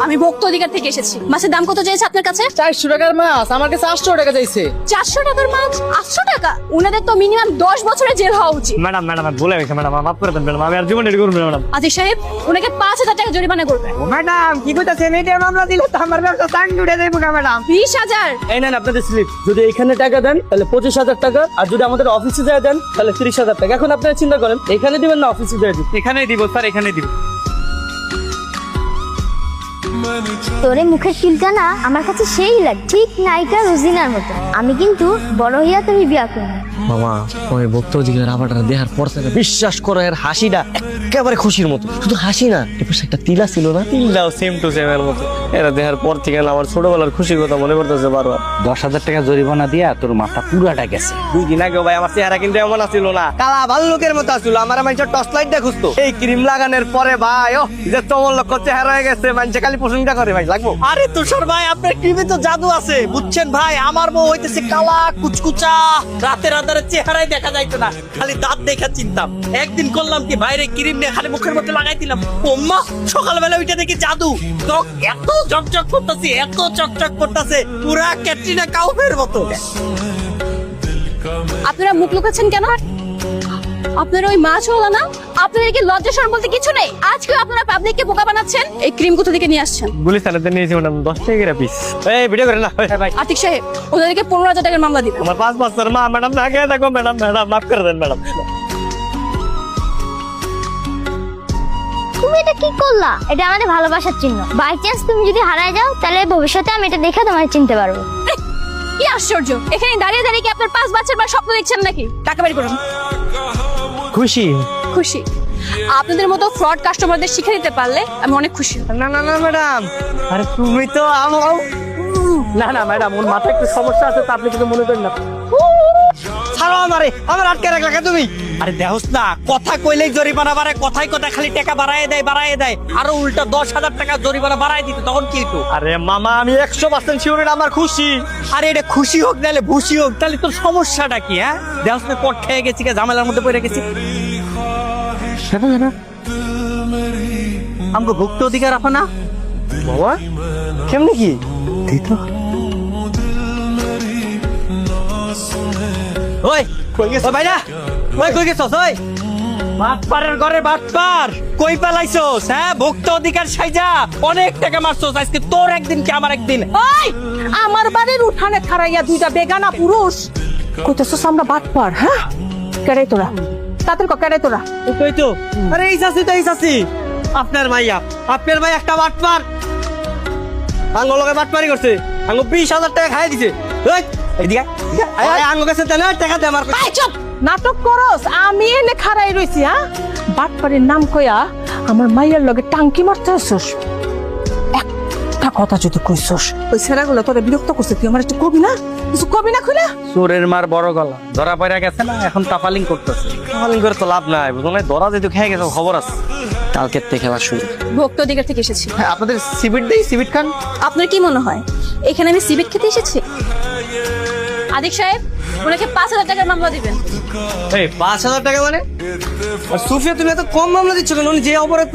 আমি ভক্ত অধিকার থেকে এসেছি। মাছের দাম কত চাইছে আপনার কাছে? 400 টাকার মাছ, আমার কাছে 800 টাকা চাইছে। 400 টাকার মাছ 800 টাকা? উনাদের তো মিনিমাম 10 বছরের জেল হওয়া উচিত। ম্যাডাম ভুলে গেছে ম্যাডাম, মাফ করে দেন ম্যাডাম, আমি আর জীবনে এটা করব না ম্যাডাম। আজিজ সাহেব, উনাকে 5000 টাকা জরিমানা করবেন। ম্যাডাম কি কইতাছেন? এইটা মামলা দিলে তো আমার ব্যবসা টাঙ্গি উঠে যাইবো না ম্যাডাম। 20,000। এই নেন আপনাদের স্লিপ। যদি এখানে টাকা দেন তাহলে 25,000 টাকা, আর যদি আমাদের অফিসে যায় দেন তাহলে 30,000 টাকা। এখন আপনারা চিন্তা করেন, এখানে দিবেন না অফিসে যায় দিবেন? এখানেই দিব স্যার, এখানেই দিব। তোরে মুখের চুলটা না আমার কাছে সেই লাগে, ঠিক নায়িকা রোজিনার মতো। আমি কিন্তু বড় হইয়া তুমি বিয়া করব। মামা, ওই ভক্ত অধিকার আবারটা দেখার পর থেকে বিশ্বাস করো, এর হাসিটা একেবারে খুশির মতো। শুধু হাসি না, এরপর একটা তিলা ছিল না, তিলটাও সেম টু সেম এর মতো। এরা দেখার পর থেকে আমার ছোটবেলার খুশির কথা মনে পড়তেছে বারবার। 10,000 টাকা জরিমানা দিয়া তোর মাথা পুরাটা গেছে। 2 দিন আগে ভাই আমার চেহারা কিন্তু এমন আসছিল না, কালা ভাল্লুকের মতো আসছিল। আমার মানুষের টর্চ লাইট দিয়ে খুঁজতো। এই ক্রিম লাগানোর পরে ভাই ও যে চমলক্ষ চেহারা হয়ে গেছে, মানুষে খালি প্রশংসা করে। ভাই লাগবো? আরে তুষার ভাই, আপনার ক্রিমে তো জাদু আছে, বুঝছেন ভাই? আমার বউ হইতেছে কালা কুচকুচা, রাতের আধারে চেহারায় দেখা যাইতো না, খালি দাঁত দেখা চিনতাম। একদিন করলাম কি, বাইরে ক্রিম নিয়ে খালি মুখের মধ্যে লাগাই দিলাম, ওম্মা সকালবেলা ওইটা দেখি জাদু। ত্বক এত চকচক করতেছে, এত চকচক করতেছে, পুরা ক্যাটরিনা কাউফের মতো। আপনারা মুখ লুকাচ্ছেন কেন? আপনারা ওই মাছ হলো না? আপনাদের কি লজ্জা শরম বলতে কিছু নেই? আজকে আপনারা পাবলিককে বোকা বানাচ্ছেন। এই ক্রিম কোথা থেকে নিয়ে আসছেন? গুলি চালাতে নিয়েছি ম্যাডাম, 10 টাকা করে পিস। এই ভিডিও করে না ভাই। আতিক সাহেব, ওদেরকে 15,000 টাকার মামলা দিবেন। আমার 5 বছর মা ম্যাডাম না খেয়ে থাকো ম্যাডাম, মাফ করে দেন ম্যাডাম। তুমি এটা কি করলা? এটা আমাদের ভালোবাসার চিহ্ন। বাই চান্স তুমি যদি হারায় যাও, তাহলে ভবিষ্যতে আমি এটা দেখে তোমায় চিনতে পারবো। কি আশ্চর্য! এখানে দাঁড়িয়ে দাঁড়িয়ে কি আপনার 5 বছর বা স্বপ্ন দেখছেন নাকি? টাকা বের করুন। খুশি? খুশি। আপনাদের মতো ফ্রড কাস্টমারদের শিখে দিতে পারলে আমি অনেক খুশি। না না না ম্যাডাম, আরে তুমি তো আমার না না ম্যাডাম, ওর মাথায় একটু সমস্যা আছে, তো আপনি কিছু মনে করেন না। ছাড়ো আমারে, আমার আটকে রাখলা কেন তুমি? আরে দেহস না, কথা কইলেই জরিমানা বাড়ায়, কথায় কথায় খালি টাকা বাড়ায় দেয়, আরো উল্টা 10,000 টাকা জরিমানা বাড়ায় দিত, তখন কি হতো? আরে মামা, আমি 100% শিওর আমার খুশি। আরে এটা খুশি হোক নাহলে ভুসি হোক, তাহলে তোর সমস্যাটা কি? হ্যাঁ, দেহস না পট খেয়ে গেছি, ঝামেলার মধ্যে পড়ে গেছি। আমগো ভুক্ত অধিকার আপা না বাবা কেমনে কি দিত? ওই কই গেছ ভাই? না ওই কই গেছস? ওই বাটপারের ঘরে বাটপার কই পালাইছস? হ্যাঁ, ভুক্ত অধিকার সাইজা অনেক টাকা মারছস। আজকে তোর একদিন কি আমার একদিন। ওই আমার বাড়ির উঠানে খাড়াইয়া দুইটা বেগানা পুরুষ কইতেছস আমরা বাটপার? হ্যাঁ, কেড়াই তোরা, তাদের কেড়াই তোরা। ওই তো, আরে এই চাচি তো, এই চাচি আপনার মাইয়া, আপনার ভাই একটা বাটপার আঙ্গলকে বাটপারি করছে, আঙ্গ 20,000 টাকা খাই দিছে। ওই এদিকে আঙ্গ কাছে তেলে টাকা দে আমার। এই চুপ, নাটক করস? আমি এনে খাড়াই রইছি। হ্যাঁ, বাটপারের নাম কইয়া আমার মাইয়ার লগে টাঙ্কি মারতে আসছস। একটা কথা যদি কইছস, ওই ছেলেগুলো তোরে বিরক্ত করছে, তুই আমার একটু কবি না? কিছু কবি না খুলে? চোরের মার বড় গলা, ধরা পড়ে গেছে না, এখন টাফালিং করতেছে। টাফালিং করে তো লাভ নাই, বুঝলেন? ধরা যেহেতু খেয়ে গেছে, খবর আছে। কালকের থেকে খেলা শুরু। ভক্ত অধিকার থেকে এসেছি। হ্যাঁ, আপনাদের সিবিট দেই, সিবিট খান। আপনার কি মনে হয় এখানে আমি সিবিট খেতে এসেছি? আদিক সাহেব, ওনাকে 5,000 টাকার মামলা দিবেন। এই 5,000 টাকা মানে? আর সুফিয়া, তুমি এত কম মামলা দিচ্ছ কেন? উনি যে অপরাধ